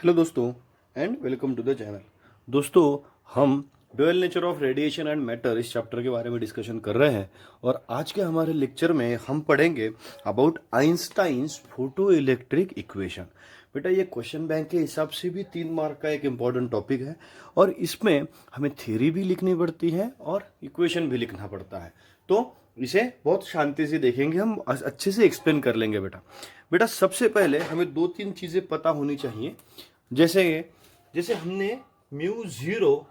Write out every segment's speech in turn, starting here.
Hello दोस्तों and welcome to the channel. दोस्तों, हम dual nature of radiation and matter इस चैप्टर के बारे में डिस्कशन कर रहे हैं और आज के हमारे लेक्चर में हम पढ़ेंगे about Einstein's photo electric equation. बेटा, ये क्वेश्चन बैंक के हिसाब से भी 3 मार्क का एक इम्पॉर्टेंट टॉपिक है और इसमें हमें थ्योरी भी लिखनी पड़ती है और इक्वेशन भी लिखना पड़ता है। तो इसे बहुत शांति से देखेंगे, हम अच्छे से एक्सप्लेन कर लेंगे। बेटा सबसे पहले हमें 2-3 चीज़ें पता होनी चाहिए। जैसे जैसे हमने म्यू जीरो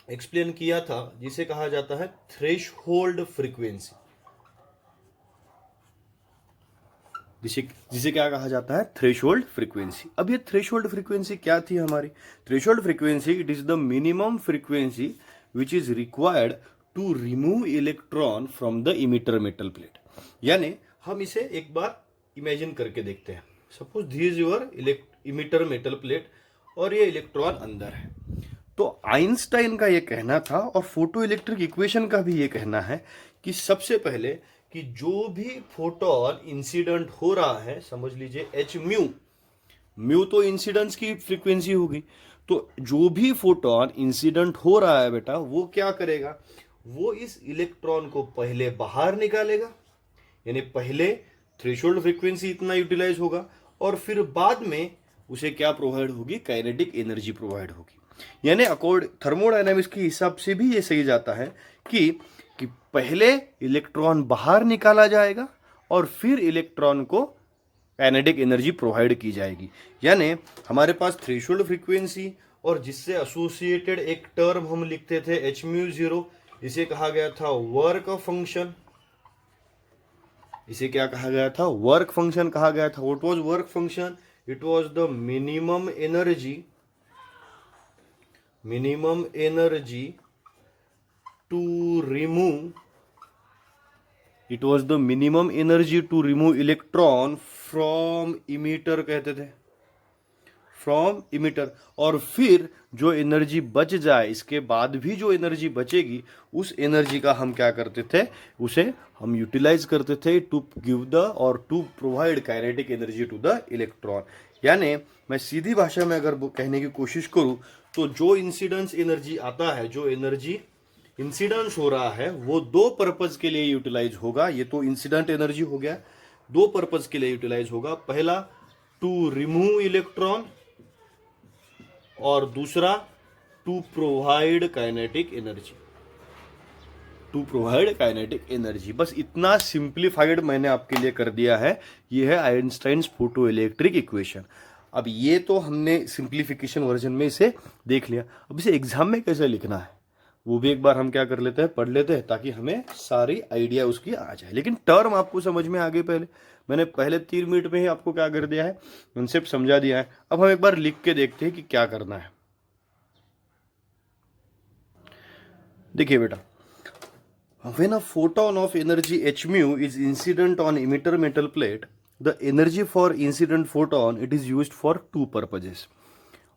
एक्सप्लेन किया था, जिसे कहा जाता है थ्रेशहोल्ड फ्रीक्वेंसी। जिसे जिसे क्या कहा जाता है? Threshold frequency. अब ये थ्रेशहोल्ड फ्रीक्वेंसी क्या थी हमारी? Threshold frequency, it is the minimum frequency which is required to remove electron from the emitter metal plate. यानी हम इसे एक बार इमेजिन करके देखते हैं। Suppose this is your emitter metal plate और ये इलेक्ट्रॉन अंदर है। तो आइंस्टाइन का ये कहना था और फोटो इलेक्ट्रिक इक्वेशन का भी ये कहना है कि सबसे पहले कि जो भी फोटोन इंसिडेंट हो रहा है, समझ लीजिए एच म्यू तो इंसिडेंस की फ्रीक्वेंसी होगी। तो जो भी फोटोन इंसिडेंट हो रहा है बेटा, वो क्या करेगा? वो इस इलेक्ट्रॉन को पहले बाहर निकालेगा, यानी पहले थ्रेशोल्ड फ्रीक्वेंसी इतना यूटिलाइज होगा और फिर बाद में उसे क्या प्रोवाइड होगी? काइनेटिक एनर्जी प्रोवाइड होगी। यानी अकॉर्डिंग थर्मोडायनामिक्स के हिसाब से भी ये सही जाता है कि पहले इलेक्ट्रॉन बाहर निकाला जाएगा और फिर इलेक्ट्रॉन को काइनेटिक एनर्जी प्रोवाइड की जाएगी। यानी हमारे पास थ्रेशोल्ड फ्रीक्वेंसी और जिससे एसोसिएटेड एक टर्म हम लिखते थे एच म्यू जीरो, इसे कहा गया था वर्क फंक्शन। इसे क्या कहा गया था? वर्क फंक्शन कहा गया था। What was work function? It was the minimum energy to remove electron from emitter, कहते थे फ्रॉम इमिटर। और फिर जो एनर्जी बच जाए, इसके बाद भी जो एनर्जी बचेगी, उस एनर्जी का हम क्या करते थे? उसे हम यूटिलाइज करते थे टू गिव द और to provide kinetic energy to the electron. यानी मैं सीधी भाषा में अगर कहने की कोशिश करूं तो जो इंसिडेंस एनर्जी आता है, जो एनर्जी इंसिडेंस हो रहा है, वो 2 पर्पज के लिए यूटिलाइज होगा। ये तो इंसिडेंट एनर्जी हो गया, 2 पर्पज के लिए यूटिलाइज होगा। पहला टू रिमूव इलेक्ट्रॉन और दूसरा टू प्रोवाइड काइनेटिक एनर्जी। बस इतना सिंप्लीफाइड मैंने आपके लिए कर दिया है। ये है आइंस्टाइन्स फोटो इलेक्ट्रिक इक्वेशन। अब ये तो हमने सिंप्लीफिकेशन वर्जन में इसे देख लिया। अब इसे एग्जाम में कैसे लिखना है वो भी एक बार हम क्या कर लेते हैं, पढ़ लेते हैं, ताकि हमें सारी आइडिया उसकी आ जाए। लेकिन टर्म आपको समझ में आ गई। मैंने पहले 3 मिनट में ही आपको क्या कर दिया है? कंसेप्ट समझा दिया है। अब हम एक बार लिख के देखते हैं कि क्या करना है। देखिए बेटा, when a photon of energy h mu is incident on emitter metal plate, the energy for incident photon it is used for 2 purposes।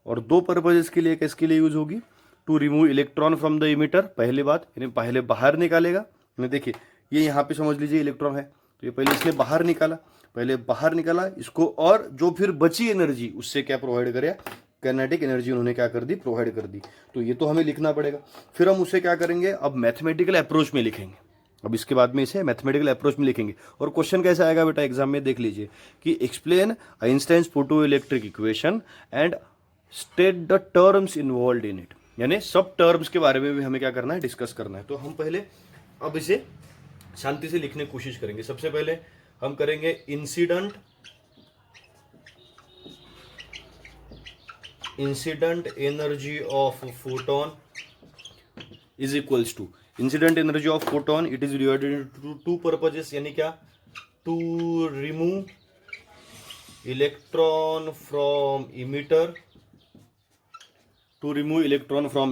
और 2 पर्पजेस के लिए किसके लिए यूज होगी? To remove electron from the emitter, पहली बात, यानी पहले बाहर निकालेगा। देखिए ये यहाँ पे समझ लीजिए इलेक्ट्रॉन है, तो ये पहले इसने बाहर निकाला इसको, और जो फिर बची एनर्जी उससे क्या प्रोवाइड करेगा? काइनेटिक एनर्जी उन्होंने क्या कर दी? प्रोवाइड कर दी। तो ये तो हमें लिखना पड़ेगा। फिर हम उसे क्या करेंगे? अब मैथमेटिकल अप्रोच में लिखेंगे। अब इसके बाद में इसे मैथमेटिकल अप्रोच में लिखेंगे। और क्वेश्चन कैसा आएगा बेटा एग्जाम में? देख लीजिए कि explain Einstein's photo electric equation and state the terms involve in it. यानी सब टर्म्स के बारे में भी हमें क्या करना है? डिस्कस करना है। तो हम पहले अब इसे शांति से लिखने की कोशिश करेंगे। सबसे पहले हम करेंगे incident energy of photon is equals to incident energy of photon, it is divided into 2 purposes. यानी क्या? To remove electron from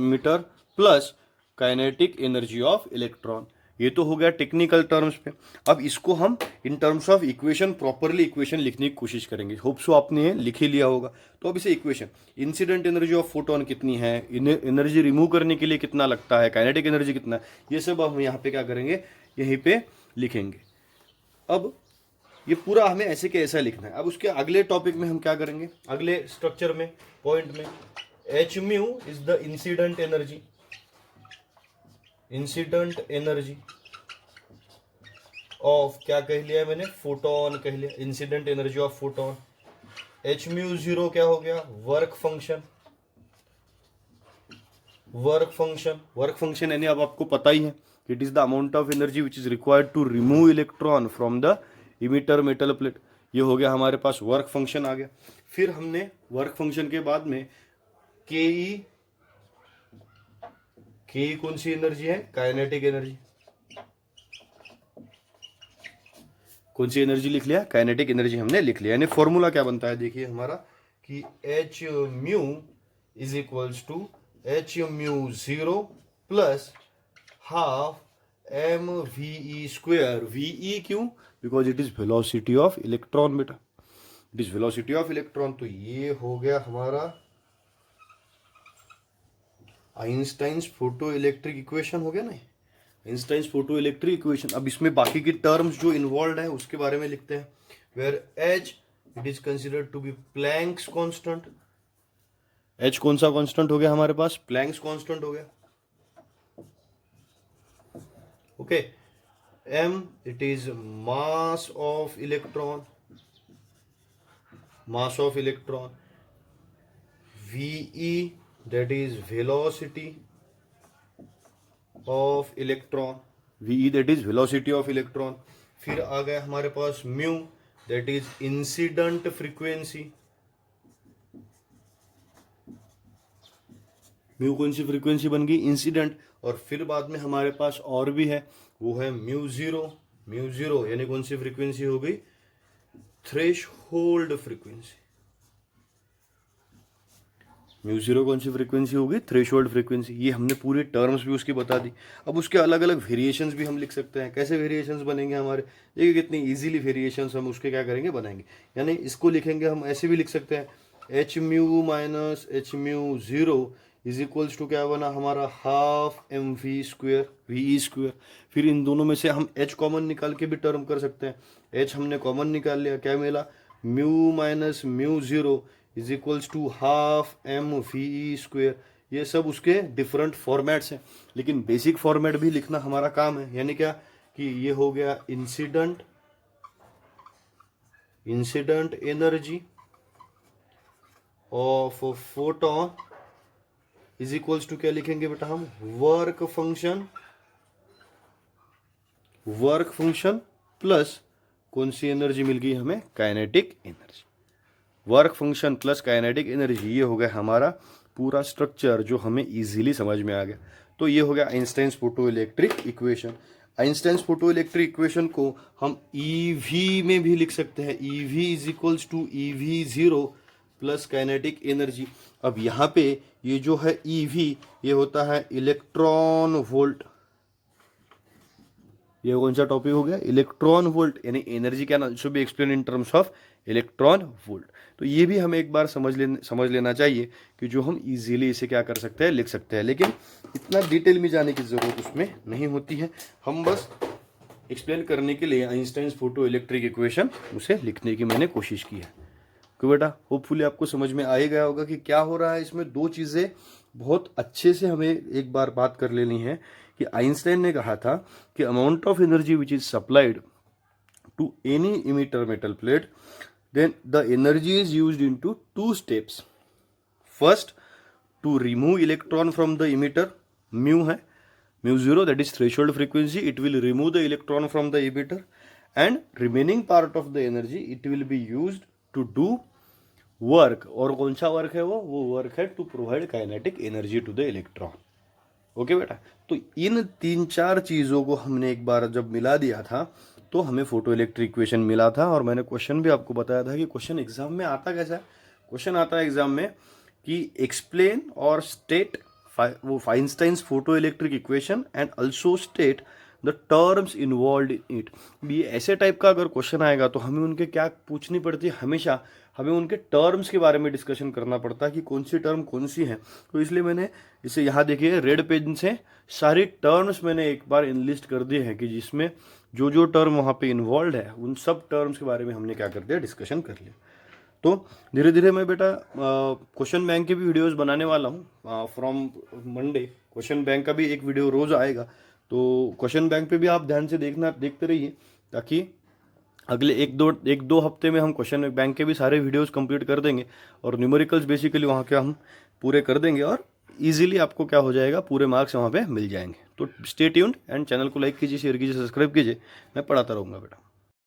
emitter plus kinetic energy of electron. ये तो हो गया टेक्निकल टर्म्स पे। अब इसको हम in terms of equation properly equation लिखने की कोशिश करेंगे। होप सो आपने ये लिख ही लिया होगा। तो अब इसे equation, incident energy of photon कितनी है, एनर्जी रिमूव करने के लिए कितना लगता है, काइनेटिक एनर्जी कितना है, ये सब हम यहाँ पे क्या करेंगे? यहीं पे लिखेंगे। अब ये पूरा हमें ऐसे के ऐसा लिखना है। अब उसके अगले टॉपिक में हम क्या करेंगे, अगले स्ट्रक्चर में, पॉइंट में, H mu is the incident energy, incident energy of, क्या कह लिया मैंने, फोटोन कह लिया, incident energy of photon. H mu zero क्या हो गया, work function, work function, work function यानी अब आपको पता ही है, it is the amount of energy which is required to remove electron from the emitter metal plate. ये हो गया हमारे पास वर्क फंक्शन आ गया। फिर हमने वर्क फंक्शन के बाद में के ई कौन सी एनर्जी है, काइनेटिक एनर्जी। कौन सी एनर्जी लिख लिया, काइनेटिक एनर्जी हमने लिख लिया। यानी फॉर्मूला क्या बनता है, देखिए हमारा कि H mu is equals to H mu zero plus half M V E square. V E क्यों, because it is velocity of electron बेटा, it is velocity of electron. तो ये हो गया हमारा आइंस्टाइन्स फोटो इलेक्ट्रिक इक्वेशन हो गया ना, आइंस्टाइन्स फोटो इलेक्ट्रिक इक्वेशन। अब इसमें बाकी की टर्म्स जो इन्वॉल्व है उसके बारे में लिखते हैं। Where H it is considered to be Planck's constant. H कौन सा कांस्टेंट हो गया हमारे पास, प्लैंक्स कांस्टेंट हो गया। Okay, M it is mass of electron, mass of electron. V that is velocity of electron, ve that is velocity of electron। फिर आ गया हमारे पास mu that is incident frequency। Mu कौन सी फ्रीक्वेंसी बन गई, इंसिडेंट। और फिर बाद में हमारे पास और भी है, वो है म्यू जीरो। म्यू जीरो यानी कौन सी फ्रीक्वेंसी हो गई, थ्रेशहोल्ड फ्रीक्वेंसी। म्यू जीरो कौन सी फ्रीक्वेंसी होगी, थ्रेशोल्ड फ्रीक्वेंसी। ये हमने पूरी टर्म्स भी उसकी बता दी। अब उसके अलग अलग वेरिएशंस भी हम लिख सकते हैं। कैसे वेरिएशंस बनेंगे हमारे, देखिए कितनी इजीली वेरिएशंस हम उसके क्या करेंगे, बनाएंगे। यानी इसको लिखेंगे हम ऐसे भी लिख सकते हैं, H mu minus H mu zero is equals to क्या बना हमारा, half M V square, V E square. फिर इन दोनों में से हम एच कॉमन निकाल के भी टर्म कर सकते हैं। एच हमने कॉमन निकाल लिया, क्या मिला, mu minus mu zero is equals to half M V E square. ये सब उसके डिफरेंट फॉर्मेट्स हैं, लेकिन बेसिक फॉर्मेट भी लिखना हमारा काम है। यानी क्या कि ये हो गया incident, incident energy of photon is equals to क्या लिखेंगे बेटा हम, work function, work function plus कौन सी एनर्जी मिल गई हमें, kinetic energy. Work function plus kinetic energy, ये हो गया हमारा पूरा स्ट्रक्चर जो हमें इजीली समझ में आ गया। तो ये हो गया Einstein's photo electric equation. Einstein's photo electric equation को हम ईवी में भी लिख सकते हैं। EV is equals to EV zero plus kinetic energy. अब यहाँ पे ये जो है ईवी, ये होता है इलेक्ट्रॉन वोल्ट। ये कौन सा टॉपिक हो गया, इलेक्ट्रॉन वोल्ट। यानी एनर्जी क्या ना, should be explain in terms of electron volt. तो ये भी हमें एक बार समझ लेना चाहिए कि जो हम इजीली इसे क्या कर सकते हैं, लिख सकते हैं। लेकिन इतना डिटेल में जाने की ज़रूरत उसमें नहीं होती है। हम बस एक्सप्लेन करने के लिए आइंस्टाइन्स फोटो इलेक्ट्रिक इक्वेशन उसे लिखने की मैंने कोशिश की है। क्यों बेटा, होपफुली आपको समझ में आ ही गया होगा कि क्या हो रहा है इसमें। दो चीज़ें बहुत अच्छे से हमें एक बार बात कर लेनी है कि आइंस्टाइन ने कहा था कि amount of energy which is supplied to any emitter metal plate, then the energy is used into two steps. First, to remove electron from the emitter, mu है, mu zero, that is threshold frequency, it will remove the electron from the emitter, and remaining part of the energy it will be used to do work। और कौन सा work है वो work है to provide kinetic energy to the electron। Okay बेटा, तो इन तीन चार चीज़ों को हमने एक बार जब मिला दिया था तो हमें फोटो इलेक्ट्रिक इक्वेशन मिला था। और मैंने क्वेश्चन भी आपको बताया था कि क्वेश्चन एग्जाम में आता कैसा है। क्वेश्चन आता है एग्जाम में कि एक्सप्लेन और स्टेट वो Einstein's photo electric equation and also state the terms involve in it. भी ऐसे टाइप का अगर क्वेश्चन आएगा तो हमें उनके क्या पूछनी पड़ती है, हमेशा हमें उनके टर्म्स के बारे में डिस्कशन करना पड़ता है कि कौन सी टर्म कौन सी है। तो इसलिए मैंने इसे यहाँ देखिए रेड पेन से सारी टर्म्स मैंने एक बार इनलिस्ट कर दी है कि जिसमें जो जो टर्म वहाँ पे इन्वॉल्व है उन सब टर्म्स के बारे में हमने क्या कर दिया, डिस्कशन कर लिया। तो धीरे धीरे मैं बेटा क्वेश्चन बैंक के भी वीडियोस बनाने वाला हूँ। फ्रॉम मंडे क्वेश्चन बैंक का भी एक वीडियो रोज आएगा, तो क्वेश्चन बैंक पे भी आप ध्यान से देखते रहिए, ताकि अगले एक दो हफ्ते में हम क्वेश्चन बैंक के भी सारे वीडियोस कंप्लीट कर देंगे और न्यूमेरिकल्स बेसिकली वहाँ के हम पूरे कर देंगे और इजीली आपको क्या हो जाएगा, पूरे मार्क्स वहाँ पे मिल जाएंगे। तो स्टे ट्यून्ड एंड चैनल को लाइक कीजिए, शेयर कीजिए, सब्सक्राइब कीजिए, मैं पढ़ाता रहूँगा बेटा।